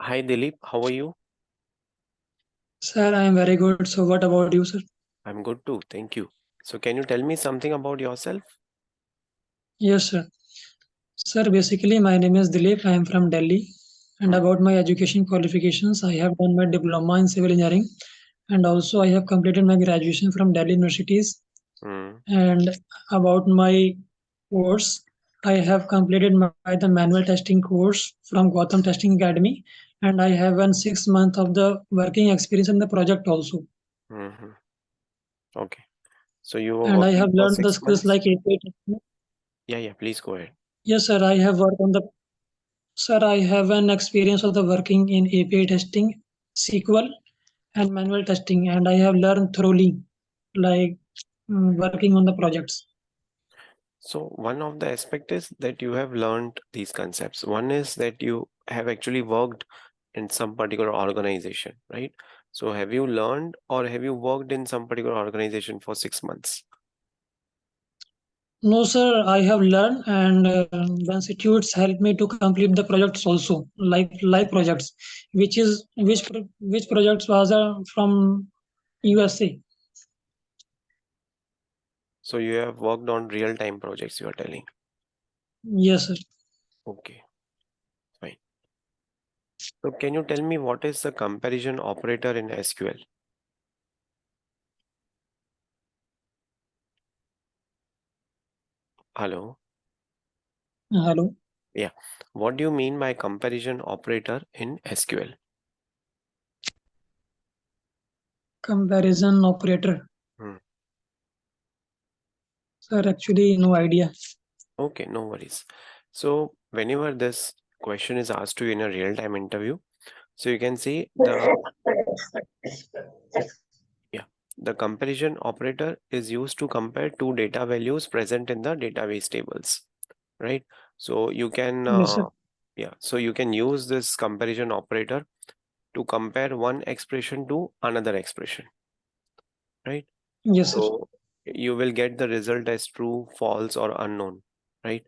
Hi Dilip, how are you? Sir, I am very good. So, what about you, sir? I'm good too, thank you. So can you tell me something about yourself? Yes, sir. Sir, basically, my name is Dilip. I am from Delhi. And Hmm, about my education qualifications, I have done my diploma in civil engineering, and also I have completed my graduation from Delhi universities. hmm. And about my course, I have completed the manual testing course from Gotham Testing Academy, and I have 1 6 month of the working experience in the project also. Hmm. Okay. So you were And I working have for learned the six skills months? like API testing. Yeah, please go ahead. Yes, sir. I have worked on the Sir, I have an experience of the working in API testing, SQL, and manual testing, and I have learned thoroughly, like working on the projects. So one of the aspect is that you have learned these concepts. One is that you have actually worked in some particular organization, right? So have you learned or have you worked in some particular organization for 6 months? No, sir, I have learned, and the institutes helped me to complete the projects also, like live projects, which projects was from USA. So you have worked on real-time projects, you are telling. Yes, sir. Okay, fine. So can you tell me what is the comparison operator in SQL? Hello. Hello. Yeah. What do you mean by comparison operator in SQL? Comparison operator. Hmm. Sir, actually, no idea. Okay, no worries. So whenever this question is asked to you in a real-time interview, so you can see yeah, the comparison operator is used to compare two data values present in the database tables, right? So you can Yes, sir. yeah, so you can use this comparison operator to compare one expression to another expression, right? Yes, sir. So you will get the result as true, false, or unknown, right?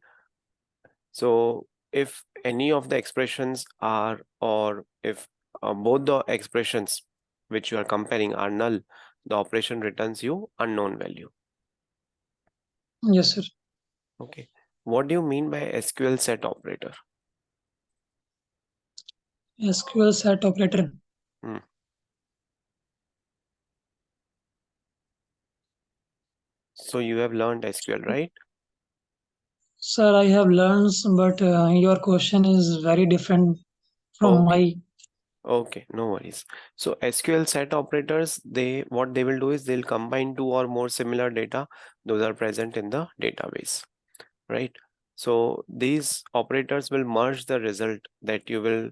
So if any of the expressions are, or if both the expressions which you are comparing are null, the operation returns you unknown value. Yes, sir. Okay. What do you mean by SQL set operator? SQL set operator. Hmm. So you have learned SQL, right? Sir, I have learned, but your question is very different from Okay. my. Okay, no worries. So SQL set operators, they what they will do is they'll combine two or more similar data. Those are present in the database, right? So these operators will merge the result that you will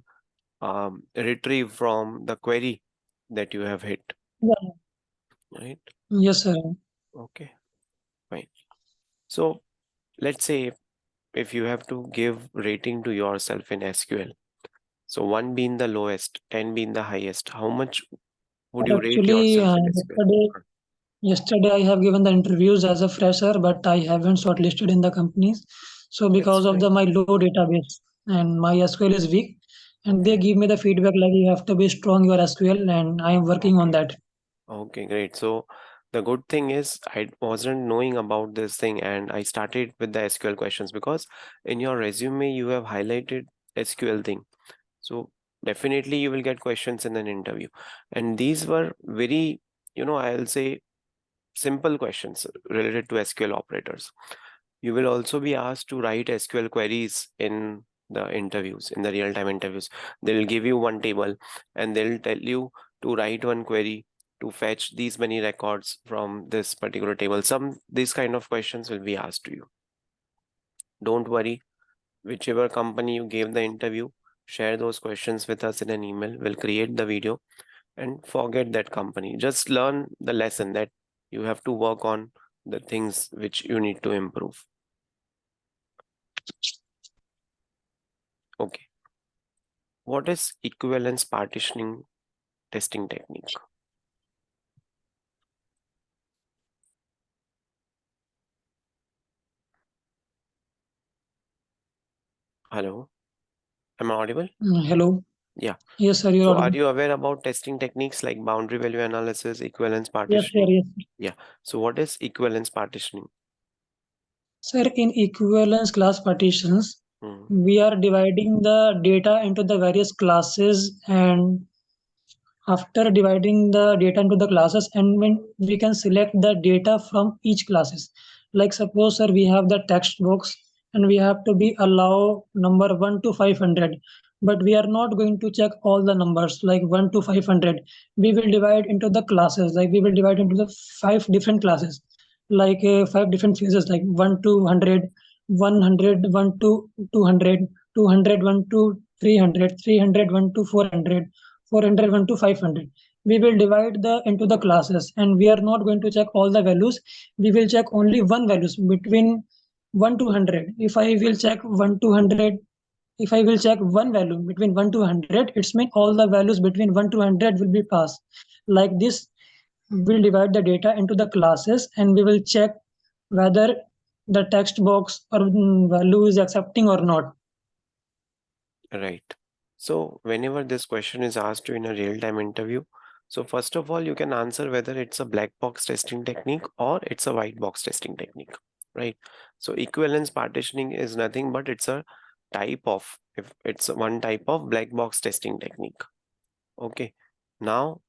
retrieve from the query that you have hit, Yeah. right? Yes, sir. Okay, fine. So let's say if you have to give rating to yourself in SQL, so 1 being the lowest, 10 being the highest, how much would you rate Actually, yourself in SQL? yesterday I have given the interviews as a fresher, but I haven't shortlisted in the companies. So That's because of the fine. my low database and my SQL is weak, and they Okay. give me the feedback like you have to be strong your SQL, and I am working on Okay. that. Okay, great. So the good thing is I wasn't knowing about this thing and I started with the SQL questions because in your resume you have highlighted SQL thing. So definitely you will get questions in an interview. And these were very, I'll say simple questions related to SQL operators. You will also be asked to write SQL queries in the interviews, in the real-time interviews. They'll give you one table and they'll tell you to write one query to fetch these many records from this particular table. Some these kind of questions will be asked to you. Don't worry, whichever company you gave the interview, share those questions with us in an email. We'll create the video and forget that company. Just learn the lesson that you have to work on the things which you need to improve. Okay. What is equivalence partitioning testing technique? Hello, am I audible? Hello. Yeah. Yes, sir, you're So are audible. you aware about testing techniques like boundary value analysis, equivalence Yes, sir, partitioning? yes. Yeah. So what is equivalence partitioning? Sir, in equivalence class partitions, Hmm. we are dividing the data into the various classes, and after dividing the data into the classes, and when we can select the data from each classes. Like suppose, sir, we have the text box and we have to be allow number 1 to 500, but we are not going to check all the numbers like 1 to 500. We will divide into the classes, like we will divide into the five different classes, like five different phases, like 1 to 100, 100, 1 to 200, 200, 1 to 300, 300, 1 to 400, 401 to 500. We will divide the into the classes, and we are not going to check all the values. We will check only one values between 1 to 100. If I will check 1 to 100, if I will check one value between 1 to 100, it's mean all the values between 1 to 100 will be passed. Like this, we'll divide the data into the classes, and we will check whether the text box or value is accepting or not. Right. So whenever this question is asked to you in a real-time interview, so first of all, you can answer whether it's a black box testing technique or it's a white box testing technique, right? So equivalence partitioning is nothing but it's a type of, if it's one type of black box testing technique. Okay. Now,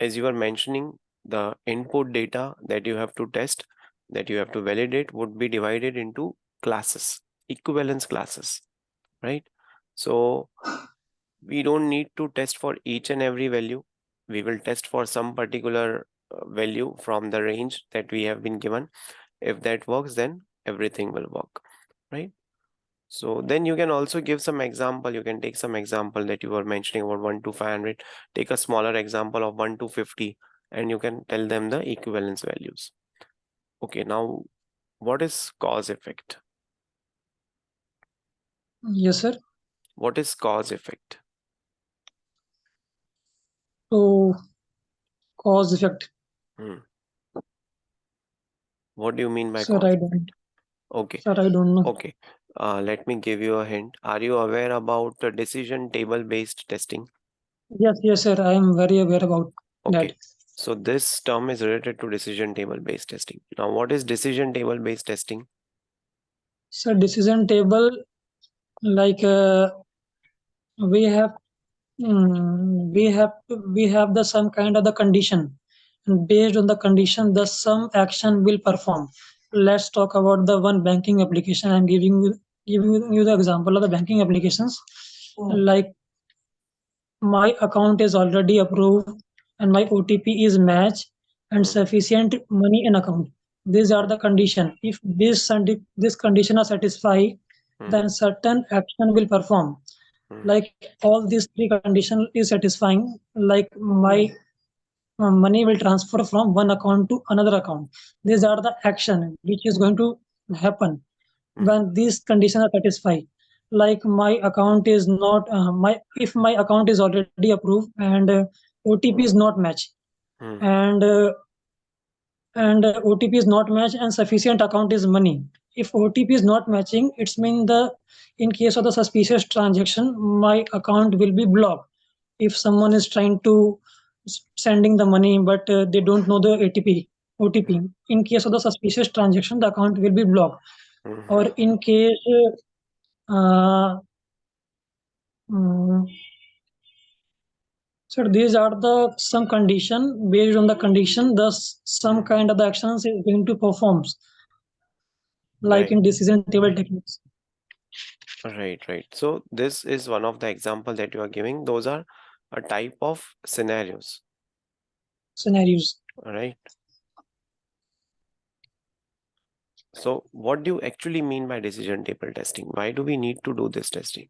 as you were mentioning, the input data that you have to test, that you have to validate would be divided into classes, equivalence classes, right? So we don't need to test for each and every value. We will test for some particular value from the range that we have been given. If that works, then everything will work, right? So then you can also give some example. You can take some example that you were mentioning about 1 to 500. Take a smaller example of 1 to 50 and you can tell them the equivalence values. Okay, now what is cause effect? Yes, sir. What is cause effect? So cause effect. Hmm. What do you mean by Sir, cause I effect? don't. Okay, Sir, I don't know. okay. Let me give you a hint. Are you aware about the decision table based testing? Yes, yes, sir. I am very aware about that. Okay. So this term is related to decision table based testing. Now, what is decision table based testing? So decision table, like we have, we have the some kind of the condition, and based on the condition, the some action will perform. Let's talk about the one banking application. I'm giving you the example of the banking applications. Like my account is already approved and my OTP is matched and Hmm, sufficient money in account. These are hmm, the condition. If this condition are satisfied, hmm, then certain action will perform. hmm, Like all these three condition is satisfying. Like my money will transfer from one account to another account. These are the action which is going to happen hmm, when these conditions are satisfied. Like my account is not my if my account is already approved and OTP is not matched, hmm, and OTP is not matched and sufficient account is money. If OTP is not matching, it's mean the in case of the suspicious transaction, my account will be blocked. If someone is trying to sending the money but they don't know the hmm, OTP, in case of the suspicious transaction, the account will be blocked. hmm, Or hmm. in case uh, mm, so these are the some condition based on the condition, thus some Hmm. kind of the actions is going to perform, like Right, in decision table techniques. right, right. So this is one of the example that you are giving. Those are a type of scenarios, Scenarios. right? So what do you actually mean by decision table testing? Why do we need to do this testing?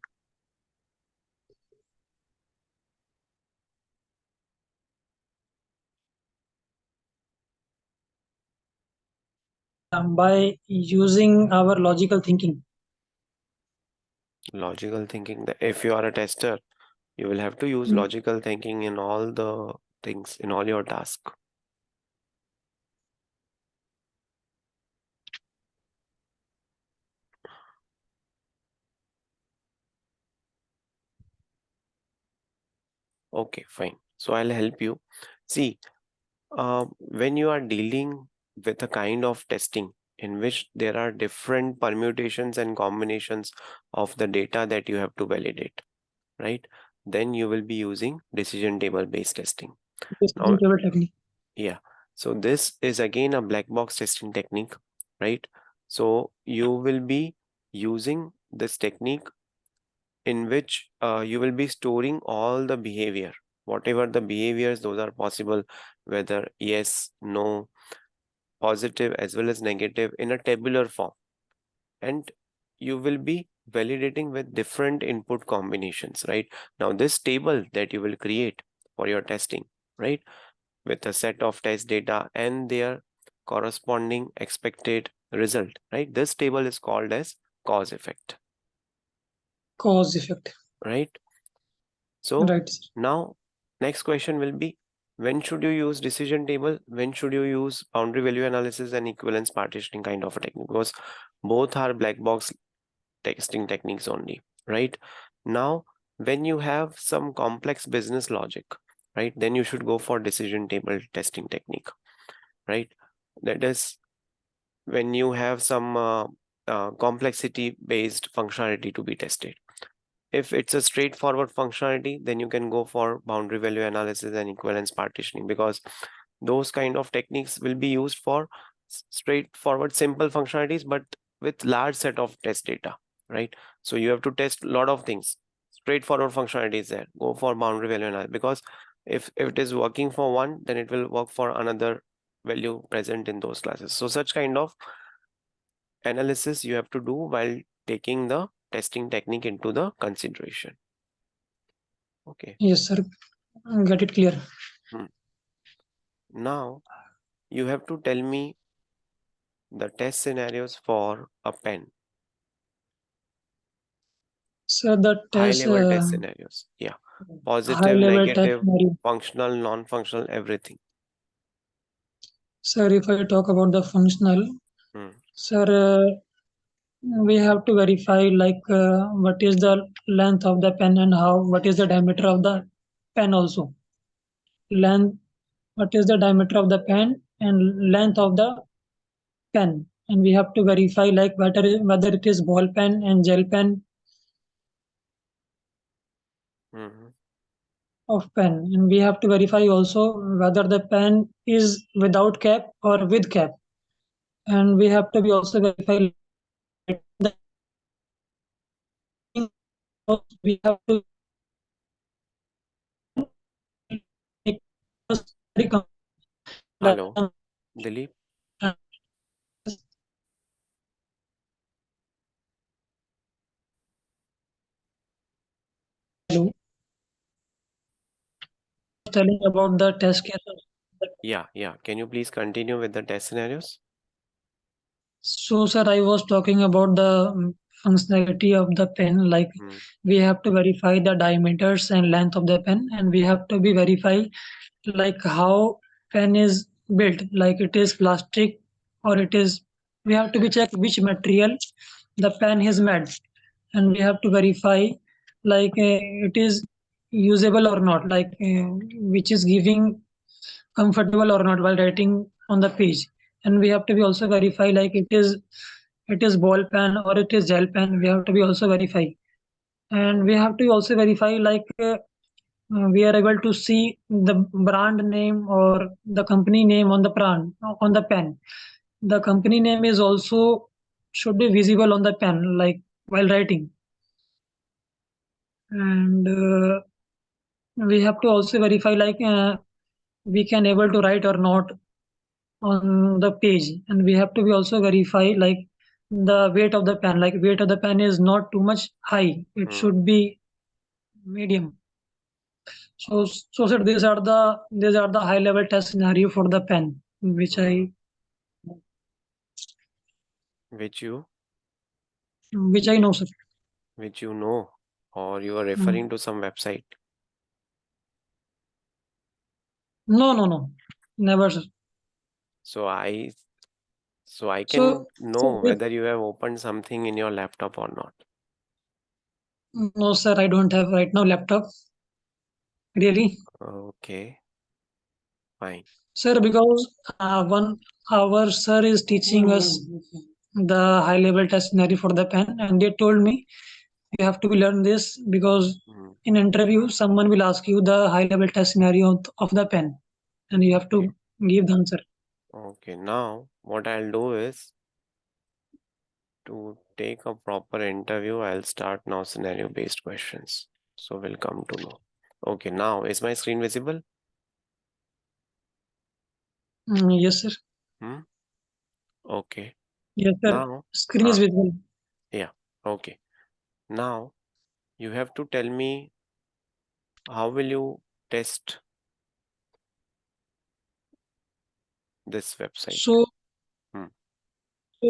By using our logical thinking. Logical thinking. If you are a tester, you will have to use Mm, logical thinking in all the things, in all your tasks. Okay, fine. So I'll help you. See, when you are dealing with a kind of testing in which there are different permutations and combinations of the data that you have to validate, right? Then you will be using decision table based testing. Now, Decision table technique. yeah. So this is again a black box testing technique, right? So you will be using this technique in which you will be storing all the behavior, whatever the behaviors, those are possible, whether yes, no, positive as well as negative in a tabular form. And you will be validating with different input combinations, right? Now, this table that you will create for your testing, right, with a set of test data and their corresponding expected result, right? This table is called as cause effect, Cause effect. right? So Right, sir. now next question will be, when should you use decision table? When should you use boundary value analysis and equivalence partitioning kind of a technique? Because both are black box testing techniques only, right? Now, when you have some complex business logic, right, then you should go for decision table testing technique, right? That is when you have some complexity based functionality to be tested. If it's a straightforward functionality, then you can go for boundary value analysis and equivalence partitioning, because those kind of techniques will be used for straightforward simple functionalities but with large set of test data, right? So you have to test a lot of things. Straightforward functionality is there, go for boundary value analysis, because if it is working for one, then it will work for another value present in those classes. So such kind of analysis you have to do while taking the testing technique into the consideration. Okay. Yes, sir. Get it clear. Hmm. Now you have to tell me the test scenarios for a pen. So the High test, level test scenarios. Yeah. high Positive, level test negative, scenario. functional, non-functional, everything. Sir, if I talk about the functional, Hmm. sir, we have to verify like what is the length of the pen and how what is the diameter of the pen also. Length, what is the diameter of the pen and length of the pen, and we have to verify like whether it is ball pen and gel pen Hmm. of pen, and we have to verify also whether the pen is without cap or with cap, and we have to be also verify like the we have to like very Hello, Dilip. telling about the test cases. Yeah, yeah. Can you please continue with the test scenarios? So, sir, I was talking about the functionality of the pen. Like, Hmm. we have to verify the diameters and length of the pen, and we have to be verify like how pen is built. Like, it is plastic or it is. We have to be check which material the pen is made, and we have to verify like it is usable or not. Like, which is giving comfortable or not while writing on the page, and we have to be also verify like it is ball pen or it is gel pen. We have to be also verify, and we have to also verify like we are able to see the brand name or the company name on the brand on the pen. The company name is also should be visible on the pen like while writing, and we have to also verify like we can able to write or not on the page, and we have to be also verify like the weight of the pen, like weight of the pen is not too much high, it Hmm. should be medium. So sir, these are the high level test scenario for the pen which i Hmm. Which you, which I know, sir. which you know, or you are referring Mm. to some website. No, never, sir. So I So can sir, know with, whether you have opened something in your laptop or not. no sir, I don't have right now laptop. Really? Okay, fine. Sir, because one our sir is teaching us the high level test scenario for the pen, and they told me you have to learn this because Hmm. in interview someone will ask you the high level test scenario of the pen, and you have Okay, to give the answer. okay. Now, what I'll do is to take a proper interview, I'll start now scenario-based questions. So we'll come to know. Okay, now is my screen visible? Yes, sir. Hmm? Okay. Yes, sir. Now, Screen is visible. yeah. Okay. Now you have to tell me how will you test this website? So, Hmm.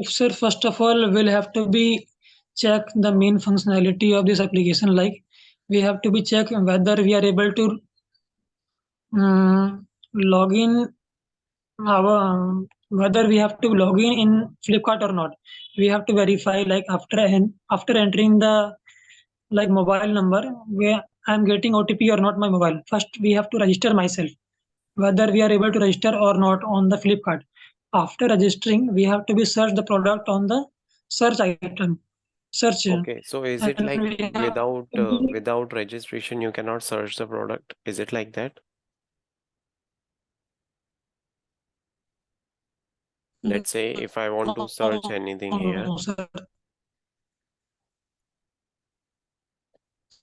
sir, first of all, we'll have to be check the main functionality of this application. Like we have to be check whether we are able to log in our whether we have to log in Flipkart or not. We have to verify like after entering the like mobile number where I'm getting OTP or not my mobile. First, we have to register myself whether we are able to register or not on the Flipkart. After registering, we have to be search the product on the search item, search, Okay, so is it and like we have without to be without registration you cannot search the product? Is it like that? Let's say if I want to search no, anything here. no, sir.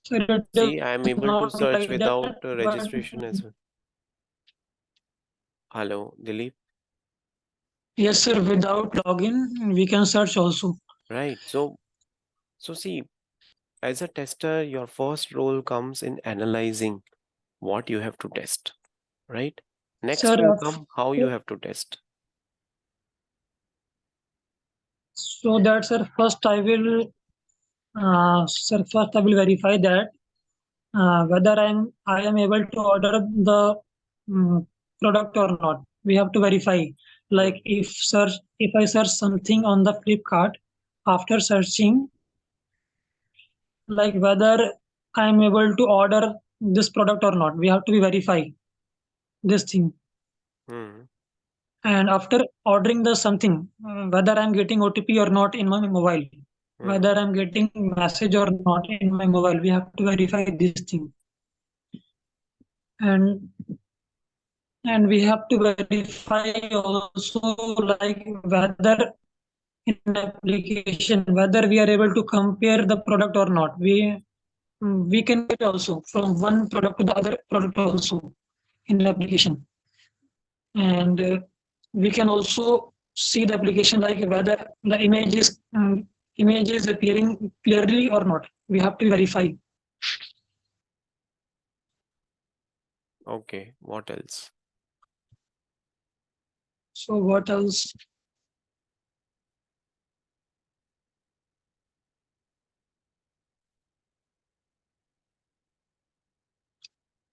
Sir, it is See, I am able to not search like without that, but registration as well. Hello, Dilip. yes, sir. Without login, we can search also. Right. So see, as a tester, your first role comes in analyzing what you have to test, right? Sir, Next will come how you have to test. so that sir, first I will verify that whether I am able to order the um, product or not. We have to verify. Like Hmm. if I search something on the Flipkart, after searching, like whether I am able to order this product or not. We have to be verify this thing. Hmm. And after ordering the something, whether I'm getting OTP or not in my mobile, Hmm. whether I'm getting message or not in my mobile, we have to verify this thing. And and we have to verify also like whether in application whether we are able to compare the product or not. We can get also from one product to the other product also in the application. And we can also see the application like whether the image is appearing clearly or not. We have to verify. Okay, what else? So what else?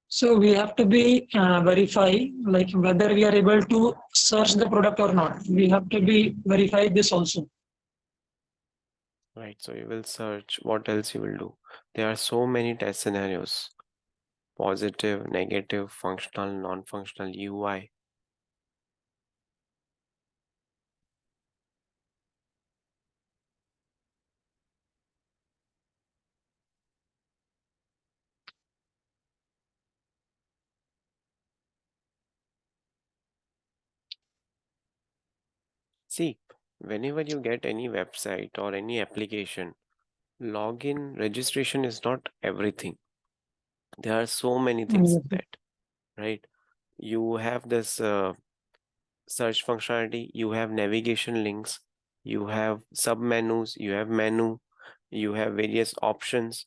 So we have to be verify like whether we are able to search the product or not. We have to be verify this also. Right, so you will search what else you will do. There are so many test scenarios: positive, negative, functional, non-functional, UI. See, whenever you get any website or any application, login registration is not everything. There are so many things Yes, in that, right? You have this search functionality, you have navigation links, you have sub menus, you have menu, you have various options,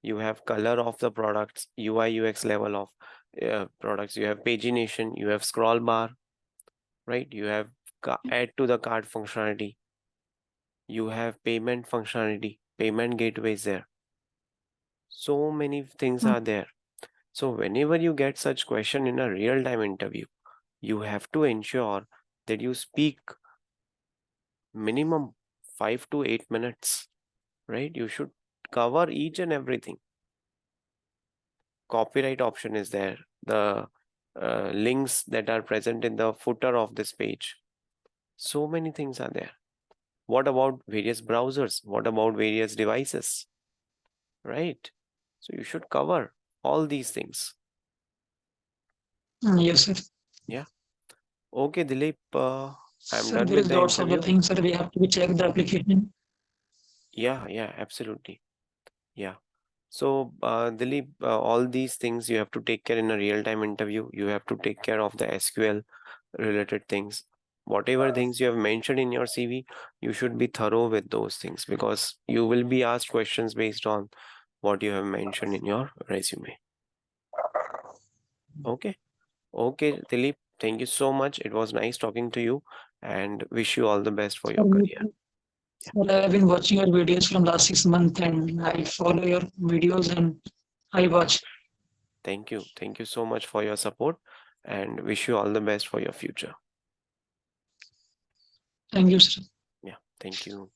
you have color of the products, UI UX level of products, you have pagination, you have scroll bar, right? You have add to the cart functionality, you have payment functionality, payment gateways there. So many things are there. So whenever you get such question in a real time interview, you have to ensure that you speak minimum 5 to 8 minutes, right? You should cover each and everything. copyright option is there, the links that are present in the footer of this page. So many things are there. What about various browsers? What about various devices? Right? So you should cover all these things. Yes, sir. Yeah. Okay, Dilip, I'm Sir, done there with is the lots of the interview. things, sir. We have to check the application. Yeah, yeah, absolutely. Yeah. So, Dilip, all these things you have to take care in a real-time interview. You have to take care of the SQL related things. Whatever things you have mentioned in your CV, you should be thorough with those things because you will be asked questions based on what you have mentioned in your resume. Okay. Okay, Dilip, thank you so much. It was nice talking to you and wish you all the best for Sir, your me career. too. Yeah. Sir, I have been watching your videos from last 6 months, and I follow your videos and I watch. Thank you. Thank you so much for your support and wish you all the best for your future. Thank you, sir. Yeah. Thank you.